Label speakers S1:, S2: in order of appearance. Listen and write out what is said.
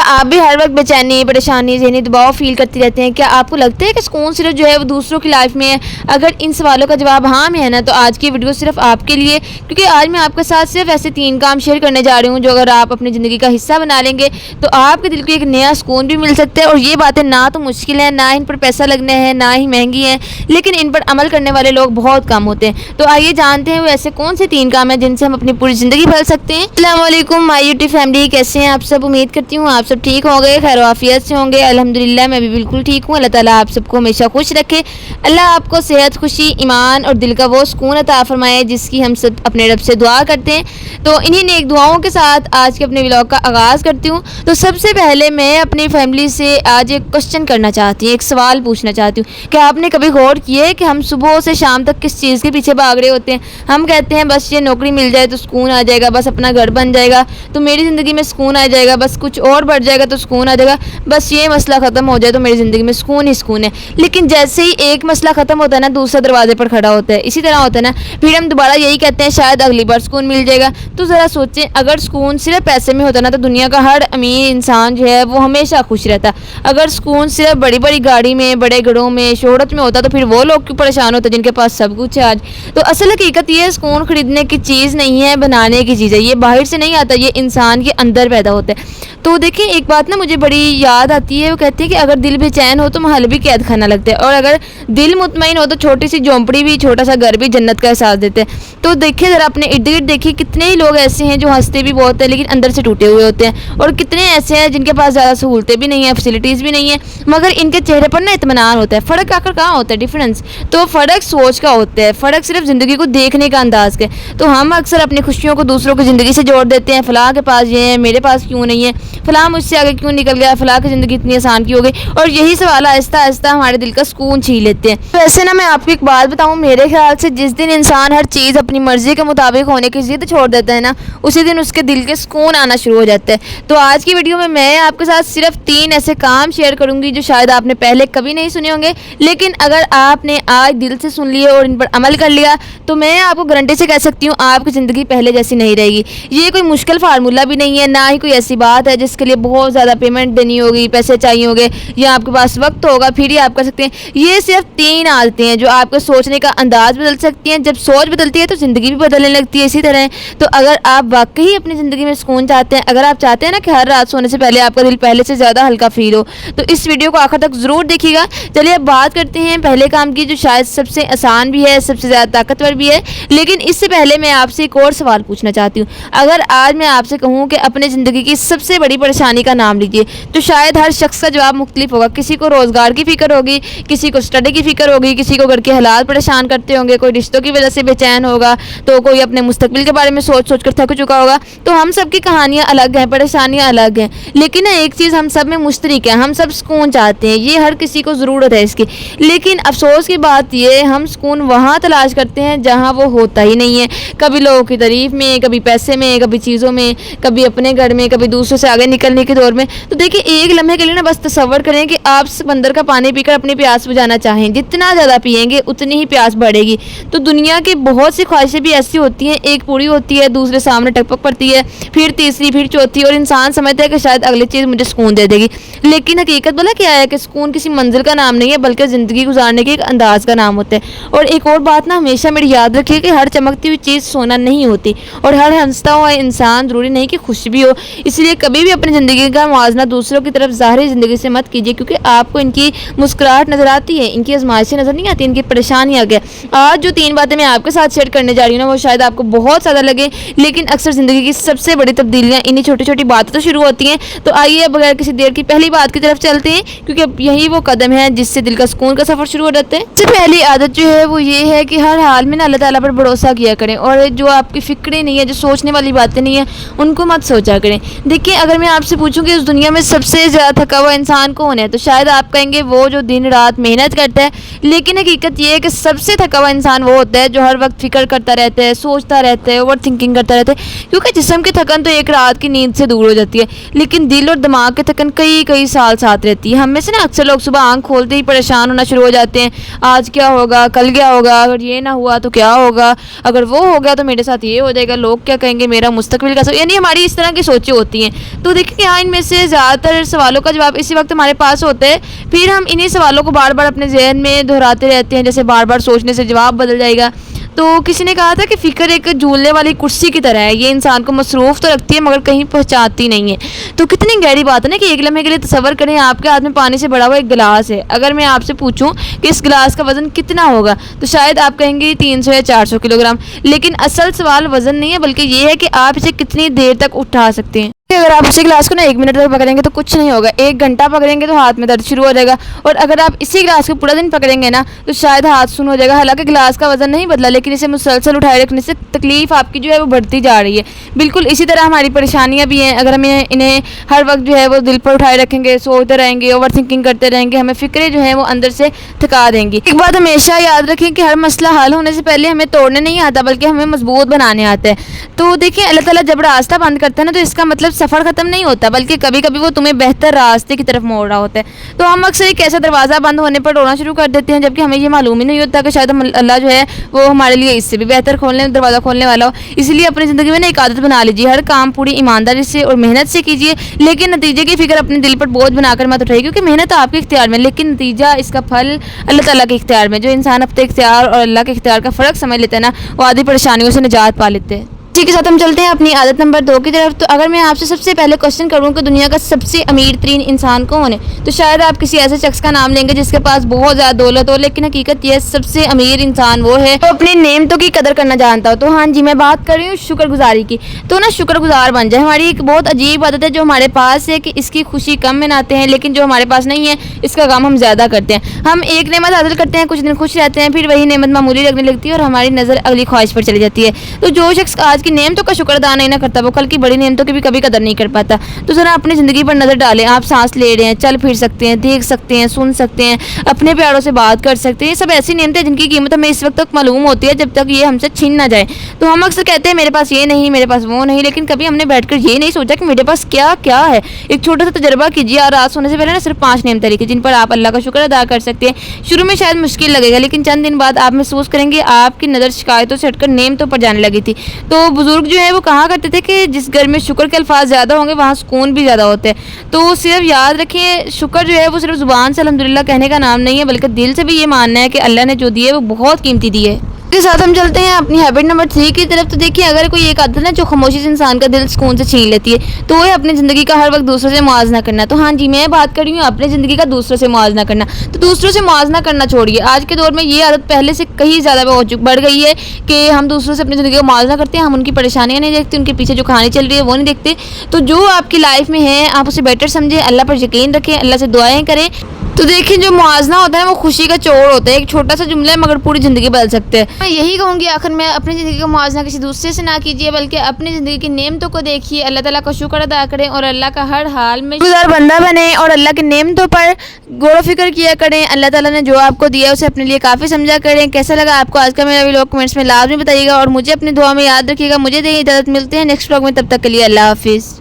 S1: आप भी हर वक्त बेचैनी, परेशानी, ज़हनी दबाव फील करती रहते हैं? क्या आपको लगता है कि सुकून सिर्फ जो है वो दूसरों की लाइफ में है? अगर इन सवालों का जवाब हाँ में है ना, तो आज की वीडियो सिर्फ आपके लिए, क्योंकि आज मैं आपके साथ सिर्फ ऐसे 3 काम शेयर करने जा रही हूँ जो अगर आप अपनी ज़िंदगी का हिस्सा बना लेंगे तो आपके दिल को एक नया सुकून भी मिल सकता है। और ये बातें ना तो मुश्किल हैं, ना इन पर पैसा लगना है, ना ही महंगी हैं, लेकिन इन पर अमल करने वाले लोग बहुत कम होते हैं। तो आइए जानते हैं वो ऐसे कौन से 3 काम हैं जिनसे हम अपनी पूरी ज़िंदगी बदल सकते हैं। अस्सलाम वालेकुम माय यूट्यूब फैमिली, कैसे हैं आप सब? उम्मीद करती हूँ आप सब ठीक होंगे, खैर आफियत से होंगे। अल्हम्दुलिल्लाह मैं भी बिल्कुल ठीक हूँ। अल्लाह ताला आप सबको हमेशा खुश रखे। अल्लाह आपको सेहत, खुशी, ईमान और दिल का वो सुकून अता फरमाए जिसकी हम सब अपने रब से दुआ करते हैं। तो इन्हीं नेक दुआओं के साथ आज के अपने व्लॉग का आगाज़ करती हूँ। तो सबसे पहले मैं अपनी फैमिली से आज एक क्वेश्चन करना चाहती हूँ, एक सवाल पूछना चाहती हूँ कि आपने कभी गौर किया है कि हम सुबह से शाम तक किस चीज़ के पीछे भाग रहे होते हैं? हम कहते हैं बस ये नौकरी मिल जाए तो सुकून आ जाएगा, बस अपना घर बन जाएगा तो मेरी ज़िंदगी में सुकून आ जाएगा, बस कुछ और बढ़ जाएगा तो सुकून आ जाएगा, बस ये मसला ख़त्म हो जाए तो मेरी ज़िंदगी में सुकून ही सुकून है। लेकिन जैसे ही एक मसला ख़त्म होता है ना, दूसरा दरवाजे पर खड़ा होता है। इसी तरह होता है ना, फिर हम दोबारा यही कहते हैं शायद अगली बार सुकून मिल जाएगा। तो ज़रा सोचें, अगर सुकून सिर्फ पैसे में होता ना तो दुनिया का हर अमीर इंसान जो है वो हमेशा खुश रहता। अगर सुकून सिर्फ बड़ी बड़ी गाड़ी में, बड़े घरों में, शोहरत में होता तो फिर वो लोग क्यों परेशान होते जिनके पास सब कुछ है आज। तो असल हकीकत ये सुकून खरीदने की चीज़ नहीं है, बनाने की चीज़ है। ये बाहर से नहीं आता, ये इंसान के अंदर पैदा होता है। तो देखिए एक बात ना मुझे बड़ी याद आती है, वो कहते हैं कि अगर दिल बेचैन हो तो महल भी कैद खाना लगता है, और अगर दिल मुतमईन हो तो छोटी सी झोंपड़ी भी, छोटा सा घर भी जन्नत का एहसास देते हैं। तो देखिए ज़रा अपने इर्द गिर्द देखिए, कितने ही लोग ऐसे हैं जो हंसते भी बहुत हैं लेकिन अंदर से टूटे हुए होते हैं, और कितने ऐसे हैं जिनके पास ज़्यादा सहूलतें भी नहीं हैं, फैसिलिटीज़ भी नहीं है, मगर इनके चेहरे पर ना इत्मीनान होता है। फ़र्क आखिर कहाँ होता है? डिफरेंस तो फ़र्क सोच का होता है, फ़र्क सिर्फ ज़िंदगी को देखने का अंदाज़ का। तो हम अक्सर अपनी खुशियों को दूसरों की ज़िंदगी से जोड़ देते हैं। फ़लाँ के पास ये है, मेरे पास क्यों नहीं है, फ़लाँ मुझसे आगे क्यों निकल गया, फ़लाँ की ज़िंदगी इतनी आसान क्यों हो गई, और यही सवाल आहिस्ता आहिस्ता हमारे दिल का सुकून छीन लेते हैं। तो ऐसे ना मैं आपको एक बात बताऊँ, मेरे ख्याल से जिस दिन इंसान हर चीज़ अपनी मर्ज़ी के मुताबिक होने की ज़िद छोड़ देता है ना, उसी दिन उसके दिल के सुकून आना शुरू हो जाता है। तो आज की वीडियो में मैं आपके साथ सिर्फ 3 ऐसे काम शेयर करूँगी जो शायद आपने पहले कभी नहीं सुने होंगे, लेकिन अगर आपने आज दिल से सुन लिए और इन पर अमल कर लिया तो मैं आपको गारंटी से कह सकती हूँ आपकी ज़िंदगी पहले जैसी नहीं रहेगी। ये कोई मुश्किल फार्मूला भी नहीं है, ना ही कोई ऐसी बात है जिसके लिए बहुत ज़्यादा पेमेंट देनी होगी, पैसे चाहिए होंगे, या आपके पास वक्त होगा फिर ही आप कर सकते हैं। ये सिर्फ 3 आदतें हैं जो आपके सोचने का अंदाज़ बदल सकती हैं। जब सोच बदलती है तो ज़िंदगी भी बदलने लगती है। इसी तरह तो अगर आप वाकई अपनी ज़िंदगी में सुकून चाहते हैं, अगर आप चाहते हैं ना कि हर रात सोने से पहले आपका दिल पहले से ज़्यादा हल्का फील हो, तो इस वीडियो को आखिर तक ज़रूर देखिएगा। चलिए अब बात करते हैं पहले काम की, जो शायद सबसे आसान भी है, सबसे ज़्यादा ताकतवर भी है। लेकिन इससे पहले मैं आपसे एक और सवाल पूछना चाहती हूँ। अगर आज मैं आपसे कहूँ कि अपनी ज़िंदगी की सबसे बड़ी परेशानी का नाम लीजिए, तो शायद हर शख्स का जवाब मुख्तलिफ होगा। किसी को रोज़गार की फ़िक्र होगी, किसी को स्टडी की फ़िक्र होगी, किसी को घर के हालात परेशान करते होंगे, कोई रिश्तों की वजह से बेचैन होगा, तो कोई अपने मुस्तकबिल के बारे में सोच सोच कर थक चुका होगा। तो हम सब की कहानियाँ अलग हैं, परेशानियाँ अलग हैं, लेकिन ना एक चीज़ हम सब में मुश्तरक है, हम सब सुकून चाहते हैं। ये हर किसी को ज़रूरत है इसकी। लेकिन अफसोस की बात ये, हम सुकून वहाँ तलाश करते हैं जहाँ वो होता ही नहीं है। कभी लोगों की तारीफ़ में, कभी पैसे में, कभी चीज़ों में, कभी अपने घर में, कभी दूसरों से आगे निकलने के दौर में। तो देखिए एक लम्हे के लिए ना बस तसव्वुर करें कि आप समंदर का पानी पीकर अपनी प्यास बुझाना चाहें। जितना ज़्यादा पिएंगे उतनी ही प्यास बढ़ेगी। तो दुनिया की बहुत सी ख्वाहिशें भी ऐसी होती हैं, एक पूरी होती है, दूसरे सामने टपक पड़ती है, फिर तीसरी, फिर चौथी, और इंसान समझता है कि शायद अगली चीज़ मुझे सुकून दे देगी। लेकिन हकीकत भला क्या है कि सुकून किसी मंजिल का नाम नहीं है, बल्कि ज़िंदगी गुजारने के एक अंदाज़ का नाम होता है। और एक और बात ना हमेशा मेरी याद रखिए कि हर चमकती हुई चीज़ सोना नहीं होती, और हर हंसता हुआ इंसान ज़रूरी नहीं कि खुश भी हो। इसलिए कभी भी अपनी ज़िंदगी का मुआवजा दूसरों की तरफ ज़ाहिरी ज़िंदगी से मत कीजिए, क्योंकि आपको इनकी मुस्कुराहट नज़र आती है, इनकी आजमाइशें नज़र नहीं आती, इनकी परेशानियाँ आगे। आज जो 3 बातें मैं आपके साथ शेयर करने जा रही हूँ ना, वो शायद आपको बहुत ज़्यादा लगे, लेकिन अक्सर ज़िंदगी की सबसे बड़ी तब्दीलियाँ इन्हीं छोटी छोटी बातों से शुरू होती हैं। तो आइए बगैर किसी देर की पहली बात की तरफ चलते हैं, क्योंकि यही वो कदम है जिससे दिल का सुकून का सफ़र शुरू हो जाता है। सबसे पहली आदत जो है वो ये है कि हर हाल में ना अल्लाह ताला पर भरोसा किया करें, और जो आपकी फ़िक्रें नहीं है, जो सोचने वाली बातें नहीं है, उनको मत सोचा करें। देखिए अगर मैं आपसे पूछूं कि इस दुनिया में सबसे ज़्यादा थका हुआ इंसान कौन है, तो शायद आप कहेंगे वो जो दिन रात मेहनत करता है। लेकिन हकीकत ये है कि सबसे थका हुआ इंसान वो होता है जो हर वक्त फिक्र करता रहता है, सोचता रहता है, ओवर थिंकिंग करता रहता है। क्योंकि जिस्म की थकन तो एक रात की नींद से दूर हो जाती है, लेकिन दिल और दिमाग की थकन कई कई साल साथ रहती है। हम में से ना अक्सर लोग सुबह आँख खोलते ही परेशान होना शुरू हो जाते हैं। आज क्या होगा, कल क्या होगा, अगर ये ना हुआ तो क्या होगा, अगर वो हो गया तो मेरे साथ ये हो जाएगा, लोग क्या कहेंगे, मेरा मुस्तकबिल कैसा, यानी हमारी इस तरह की सोचें होती हैं। तो देखिए مائنڈ میں سے زیادہ تر سوالوں کا جواب اسی وقت ہمارے پاس ہوتا ہے، پھر ہم انہی سوالوں کو بار بار اپنے ذہن میں دہراتے رہتے ہیں، جیسے بار بار سوچنے سے جواب بدل جائے گا۔ تو کسی نے کہا تھا کہ فکر ایک جھولنے والی کرسی کی طرح ہے، یہ انسان کو مصروف تو رکھتی ہے مگر کہیں پہنچاتی نہیں ہے۔ تو کتنی گہری بات ہے نا کہ ایک لمحے کے لیے تصور کریں آپ کے ہاتھ میں پانی سے بھرا ہوا ایک گلاس ہے، اگر میں آپ سے پوچھوں کہ اس گلاس کا وزن کتنا ہوگا تو شاید آپ کہیں گے 300 یا 400 کلو گرام، لیکن اصل سوال وزن نہیں ہے بلکہ یہ ہے کہ آپ اسے کتنی دیر تک اٹھا سکتے ہیں۔ اگر آپ اسی گلاس کو 1 منٹ تک پکڑیں گے تو کچھ نہیں ہوگا، 1 گھنٹہ پکڑیں گے تو ہاتھ میں درد شروع ہو جائے گا، اور اگر آپ اسی گلاس کو پورا دن پکڑیں گے نا تو شاید ہاتھ سن ہو جائے گا۔ حالانکہ گلاس کا وزن نہیں بدلا، لیکن اسے مسلسل اٹھائے رکھنے سے تکلیف آپ کی جو ہے وہ بڑھتی جا رہی ہے۔ بالکل اسی طرح ہماری پریشانیاں بھی ہیں، اگر ہمیں انہیں ہر وقت جو ہے وہ دل پر اٹھائے رکھیں گے، سوچتے رہیں گے، اوور تھنکنگ کرتے رہیں گے، ہمیں فکریں جو ہیں وہ اندر سے تھکا دیں گی۔ ایک بات ہمیشہ یاد رکھیں کہ ہر مسئلہ حل ہونے سے پہلے ہمیں توڑنے نہیں آتا بلکہ ہمیں مضبوط بنانے آتا ہے۔ تو دیکھیں اللہ تعالیٰ جب راستہ بند کرتا ہے نا تو اس کا مطلب سفر ختم نہیں ہوتا بلکہ کبھی کبھی وہ تمہیں بہتر راستے کی طرف موڑ رہا ہوتا ہے۔ تو ہم اکثر ایک ایسا دروازہ بند ہونے پر رونا شروع کر دیتے ہیں جبکہ ہمیں یہ معلوم ہی نہیں ہوتا کہ شاید اللہ جو ہے وہ ہمارے لیے اس سے بھی بہتر دروازہ کھولنے والا ہو۔ اس لیے اپنی زندگی میں ایک عادت بنا لیجیے، ہر کام پوری ایمانداری سے اور محنت سے کیجیے، لیکن نتیجے کی فکر اپنے دل پر بوجھ بنا کر مت اٹھائیے، کیونکہ محنت آپ کے اختیار میں لیکن نتیجہ اس کا پھل اللہ تعالیٰ کے اختیار میں۔ جو انسان اپنے اختیار اور اللہ کے اختیار کا فرق سمجھ لیتے ہیں نا وہ آدھی پریشانیوں سے نجات پا لیتے ہیں۔ اسی کے ساتھ ہم چلتے ہیں اپنی عادت نمبر 2 کی طرف۔ تو اگر میں آپ سے سب سے پہلے کوشچن کروں کہ دنیا کا سب سے امیر ترین انسان کون ہے تو شاید آپ کسی ایسے شخص کا نام لیں گے جس کے پاس بہت زیادہ دولت ہو، لیکن حقیقت یہ سب سے امیر انسان وہ ہے جو اپنی نعمتوں کی قدر کرنا جانتا ہو۔ تو ہاں جی، میں بات کر رہی ہوں شکر گزاری کی۔ تو نا شکر گزار بن جائے۔ ہماری ایک بہت عجیب عادت ہے جو ہمارے پاس ہے کہ اس کی خوشی کم مناتے ہیں، لیکن جو ہمارے پاس نہیں ہے اس کا غم ہم زیادہ کرتے ہیں۔ ہم ایک نعمت حاصل کرتے ہیں، کچھ دن خوش رہتے ہیں، پھر وہی نعمت معمولی لگنے لگتی ہے اور ہماری نظر اگلی خواہش پر چلی جاتی ہے۔ تو جو شخص آج کی نعمتوں کا شکر ادا نہیں نہ کرتا وہ کل کی بڑی نعمتوں کی بھی کبھی قدر نہیں کر پاتا۔ تو ذرا اپنی زندگی پر نظر ڈالیں، آپ سانس لے رہے ہیں، چل پھر سکتے ہیں، دیکھ سکتے ہیں، سن سکتے ہیں، اپنے پیاروں سے بات کر سکتے ہیں، یہ سب ایسی نعمتیں جن کی قیمت ہمیں اس وقت تک معلوم ہوتی ہے جب تک یہ ہم سے چھین نہ جائے۔ تو ہم اکثر کہتے ہیں میرے پاس یہ نہیں، میرے پاس وہ نہیں، لیکن کبھی ہم نے بیٹھ کر یہ نہیں سوچا کہ میرے پاس کیا کیا ہے۔ ایک چھوٹا سا تجربہ کیجیے، اور رات سونے سے پہلے نا صرف 5 نعمتیں لکھیں جن پر آپ اللہ کا شکر ادا کر سکتے ہیں۔ شروع میں شاید مشکل لگے گا لیکن چند دن بعد آپ محسوس کریں گے آپ کی نظر شکایتوں سے ہٹ کر نعمتوں پر جانے لگی تھی۔ تو بزرگ جو ہے وہ کہا کرتے تھے کہ جس گھر میں شکر کے الفاظ زیادہ ہوں گے وہاں سکون بھی زیادہ ہوتے ہیں۔ تو صرف یاد رکھیں شکر جو ہے وہ صرف زبان سے الحمدللہ کہنے کا نام نہیں ہے بلکہ دل سے بھی یہ ماننا ہے کہ اللہ نے جو دی ہے وہ بہت قیمتی دی ہے۔ اس کے ساتھ ہم چلتے ہیں اپنی ہیبٹ نمبر 3 کی طرف۔ تو دیکھیے اگر کوئی ایک عادت ہے جو خاموشی سے انسان کا دل سکون سے چھین لیتی ہے تو وہ ہے اپنی زندگی کا ہر وقت دوسروں سے موازنہ کرنا۔ تو ہاں جی، میں بات کر رہی ہوں اپنی زندگی کا دوسروں سے موازنہ کرنا۔ تو دوسروں سے موازنہ کرنا چھوڑیے، آج کے دور میں یہ عادت پہلے سے کہیں زیادہ بڑھ گئی ہے کہ ہم دوسروں سے اپنی زندگی کا موازنہ کرتے ہیں، ہم ان کی پریشانیاں نہیں دیکھتے، ان کے پیچھے جو کہانی چل رہی ہے وہ نہیں دیکھتے۔ تو جو آپ کی لائف میں ہے آپ اسے بیٹر سمجھیں، اللہ پر یقین رکھیں، اللہ سے دعائیں کریں۔ تو دیکھیں جو موازنہ ہوتا ہے وہ خوشی کا چور ہوتا ہے، ایک چھوٹا سا جملہ ہے مگر پوری زندگی بدل سکتے ہیں۔ میں یہی کہوں گی آخر میں اپنی زندگی کا موازنہ کسی دوسرے سے نہ کیجیے بلکہ اپنی زندگی کی نعمتوں کو دیکھیے، اللہ تعالیٰ کا شکر ادا کریں اور اللہ کا ہر حال میں گزار بندہ بنیں اور اللہ کی نعمتوں پر غور و فکر کیا کریں۔ اللہ تعالیٰ نے جو آپ کو دیا ہے اسے اپنے لیے کافی سمجھا کریں۔ کیسا لگا آپ کو آج کا میرا ویلوگ کمنٹس میں لازمی بتائیے گا اور مجھے اپنی دعا میں یاد رکھیے گا۔ مجھے دیں اجازت، ملتے ہیں نیکسٹ ولاگ میں، تب تک کے لیے اللہ حافظ۔